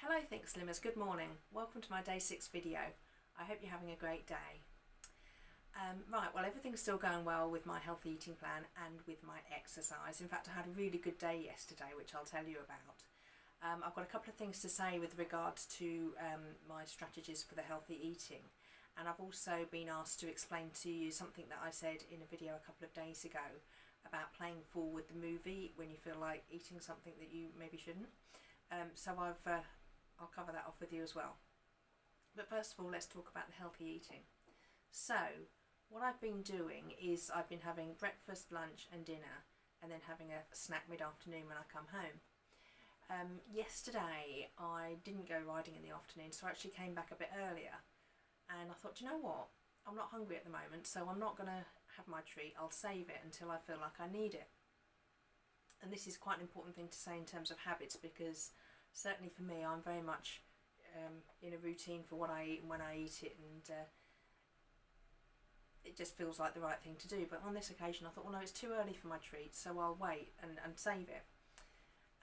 Hello Think Slimmers, good morning. Welcome to my day 6 video. I hope you're having a great day. Right, well everything's still going well with my healthy eating plan and with my exercise. In fact, I had a really good day yesterday, which I'll tell you about. I've got a couple of things to say with regards to my strategies for the healthy eating. And I've also been asked to explain to you something that I said in a video a couple of days ago about playing forward the movie when you feel like eating something that you maybe shouldn't. So I'll cover that off with you as well. But first of all, let's talk about the healthy eating. So what I've been doing is I've been having breakfast, lunch and dinner, and then having a snack mid-afternoon when I come home. Yesterday I didn't go riding in the afternoon, so I actually came back a bit earlier, and I thought, you know what, I'm not hungry at the moment, so I'm not going to have my treat. I'll save it until I feel like I need it. And this is quite an important thing to say in terms of habits, because certainly for me, I'm very much in a routine for what I eat and when I eat it, and it just feels like the right thing to do. But on this occasion I thought, well no, it's too early for my treat, so I'll wait and save it.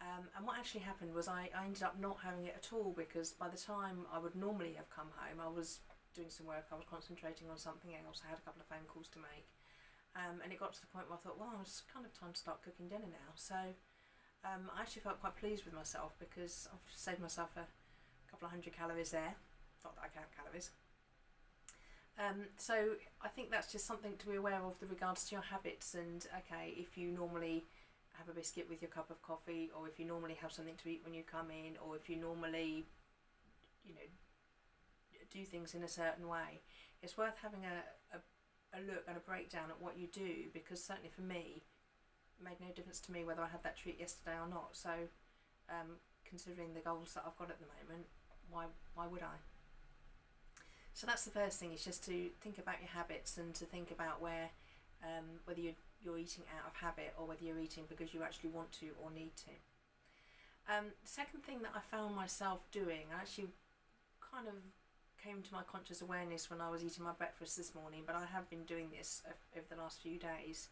And what actually happened was I ended up not having it at all, because by the time I would normally have come home, I was doing some work, I was concentrating on something else, I had a couple of phone calls to make. And it got to the point where I thought, well, it's kind of time to start cooking dinner now. So I actually felt quite pleased with myself, because I've saved myself a couple of 100 calories there. Not that I count calories. So I think that's just something to be aware of with regards to your habits. And okay, if you normally have a biscuit with your cup of coffee, or if you normally have something to eat when you come in, or if you normally, do things in a certain way, it's worth having a look and a breakdown at what you do, because certainly for me, it made no difference to me whether I had that treat yesterday or not. So considering the goals that I've got at the moment, why would I? So that's the first thing, is just to think about your habits and to think about whether you're eating out of habit or whether you're eating because you actually want to or need to. The second thing that I found myself doing, I actually kind of came to my conscious awareness when I was eating my breakfast this morning, but I have been doing this over the last few days,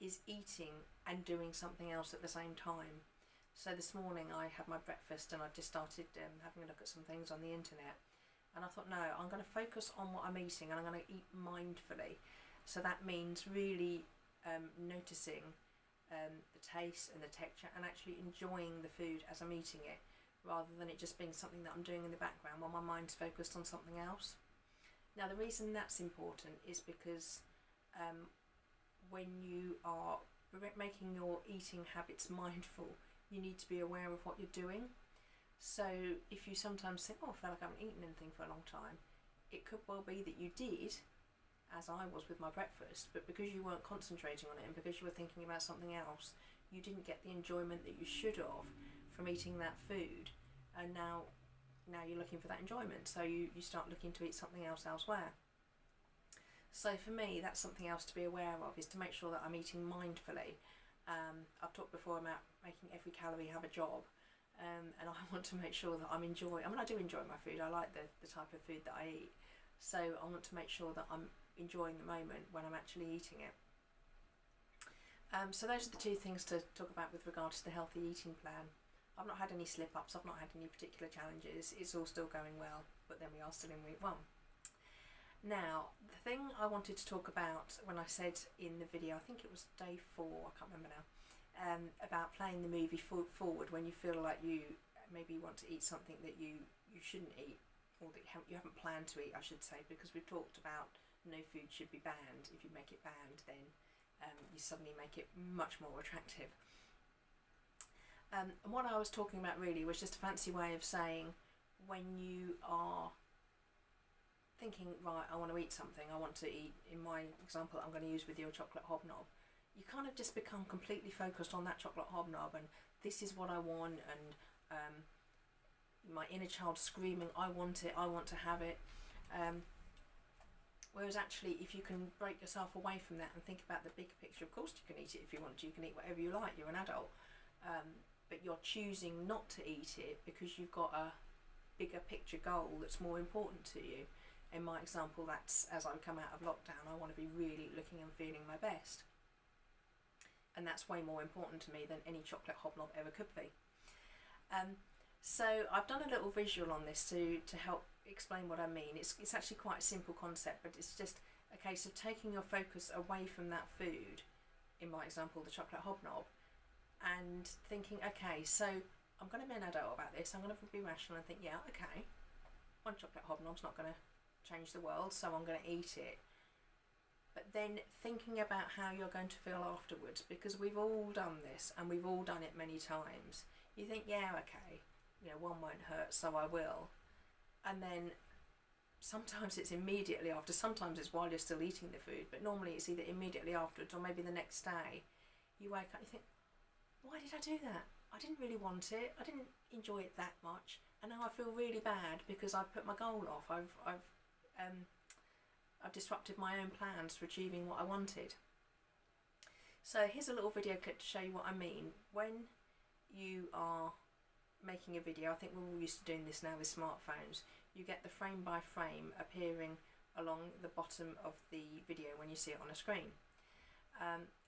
is eating and doing something else at the same time. So this morning I had my breakfast and I just started having a look at some things on the internet, and I thought, no, I'm going to focus on what I'm eating and I'm going to eat mindfully. So that means really noticing the taste and the texture and actually enjoying the food as I'm eating it, rather than it just being something that I'm doing in the background while my mind's focused on something else. Now the reason that's important is because when you are making your eating habits mindful, you need to be aware of what you're doing. So if you sometimes think, oh, I feel like I haven't eaten anything for a long time, it could well be that you did, as I was with my breakfast, but because you weren't concentrating on it and because you were thinking about something else, you didn't get the enjoyment that you should have from eating that food, and now you're looking for that enjoyment, so you start looking to eat something else elsewhere. So for me, that's something else to be aware of, is to make sure that I'm eating mindfully. I've talked before about making every calorie have a job, and I want to make sure that I'm enjoying, I do enjoy my food, I like the type of food that I eat, so I want to make sure that I'm enjoying the moment when I'm actually eating it. So those are the two things to talk about with regards to the healthy eating plan. I've not had any slip-ups, I've not had any particular challenges, it's all still going well, but then we are still in week 1. Now, the thing I wanted to talk about when I said in the video, I think it was day 4, I can't remember now, about playing the movie forward when you feel like you maybe want to eat something that you shouldn't eat, or that you haven't planned to eat, I should say, because we've talked about no food should be banned. If you make it banned, then you suddenly make it much more attractive. And what I was talking about really was just a fancy way of saying, when you are thinking, right, I want to eat something, I want to eat, in my example I'm going to use with your chocolate hobnob, you kind of just become completely focused on that chocolate hobnob, and this is what I want, and my inner child screaming, I want it, I want to have it. Whereas actually, if you can break yourself away from that and think about the big picture, of course you can eat it if you want to, you can eat whatever you like, you're an adult, but you're choosing not to eat it because you've got a bigger picture goal that's more important to you. In my example, that's as I come out of lockdown, I want to be really looking and feeling my best, and that's way more important to me than any chocolate hobnob ever could be. So I've done a little visual on this to help explain what I mean. It's actually quite a simple concept, but it's just a case of taking your focus away from that food, in my example the chocolate hobnob, and thinking, okay, so I'm going to be an adult about this, I'm going to be rational and think, yeah, okay, one chocolate hobnob's not going to change the world, so I'm going to eat it. But then thinking about how you're going to feel afterwards, because we've all done this and we've all done it many times. You think, yeah, okay, you know, one won't hurt, so I will. And then sometimes it's immediately after, sometimes it's while you're still eating the food, but normally it's either immediately afterwards or maybe the next day. You wake up and you think, why did I do that? I didn't really want it, I didn't enjoy it that much, and now I feel really bad because I've put my goal off. I've disrupted my own plans for achieving what I wanted. So here's a little video clip to show you what I mean. When you are making a video, I think we're all used to doing this now with smartphones, you get the frame by frame appearing along the bottom of the video when you see it on a screen.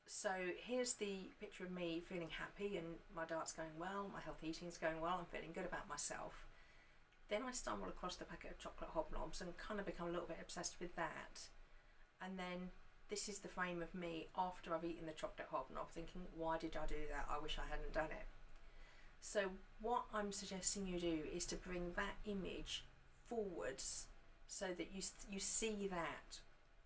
So here's the picture of me feeling happy and my diet's going well, my healthy eating's going well, I'm feeling good about myself. Then I stumble across the packet of chocolate hobnobs and kind of become a little bit obsessed with that. And then this is the frame of me after I've eaten the chocolate hobnob thinking, why did I do that? I wish I hadn't done it. So what I'm suggesting you do is to bring that image forwards so that you see that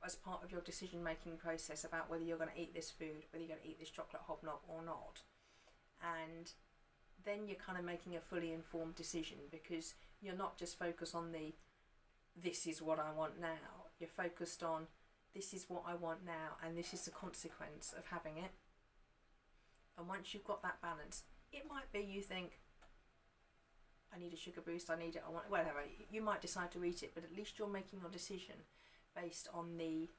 as part of your decision making process about whether you're going to eat this food, whether you're going to eat this chocolate hobnob or not. And then you're kind of making a fully informed decision, because you're not just focused on the this is what I want now, you're focused on this is what I want now and this is the consequence of having it. And once you've got that balance, it might be you think, I need a sugar boost, I need it, I want it, whatever. You might decide to eat it, but at least you're making your decision based on the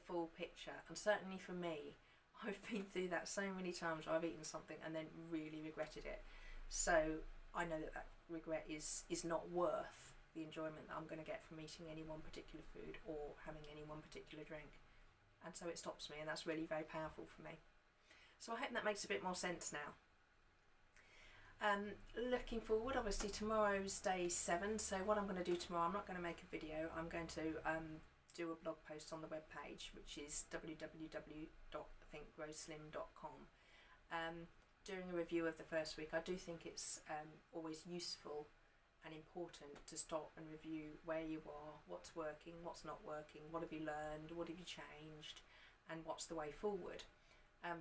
full picture. And certainly for me, I've been through that so many times where I've eaten something and then really regretted it. So I know that regret is not worth the enjoyment that I'm going to get from eating any one particular food or having any one particular drink. And so it stops me, and that's really very powerful for me. So I hope that makes a bit more sense now. Looking forward, obviously tomorrow's day 7, so what I'm going to do tomorrow, I'm not going to make a video, I'm going to do a blog post on the webpage, which is www.thinkgrowslim.com. Doing a review of the first week. I do think it's always useful and important to stop and review where you are, what's working, what's not working, what have you learned, what have you changed, and what's the way forward.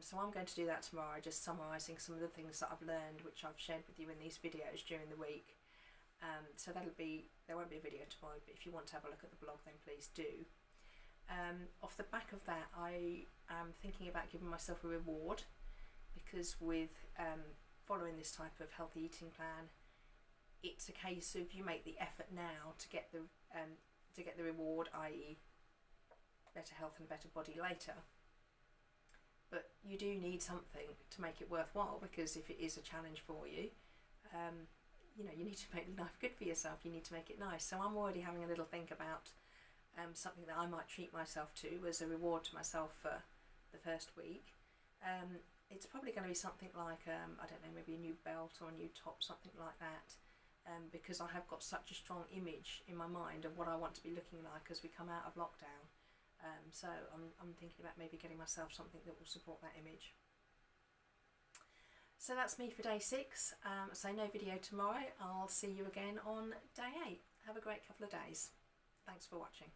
So I'm going to do that tomorrow, just summarising some of the things that I've learned, which I've shared with you in these videos during the week. So there won't be a video tomorrow, but if you want to have a look at the blog, then please do. Off the back of that, I am thinking about giving myself a reward, because with following this type of healthy eating plan, it's a case of you make the effort now to get the reward, i.e. better health and better body later. But you do need something to make it worthwhile, because if it is a challenge for you, you know, you need to make life good for yourself, you need to make it nice. So I'm already having a little think about something that I might treat myself to as a reward to myself for the first week. It's probably going to be something like, I don't know, maybe a new belt or a new top, something like that, because I have got such a strong image in my mind of what I want to be looking like as we come out of lockdown. So I'm thinking about maybe getting myself something that will support that image. So that's me for day 6. So no video tomorrow. I'll see you again on day 8. Have a great couple of days. Thanks for watching.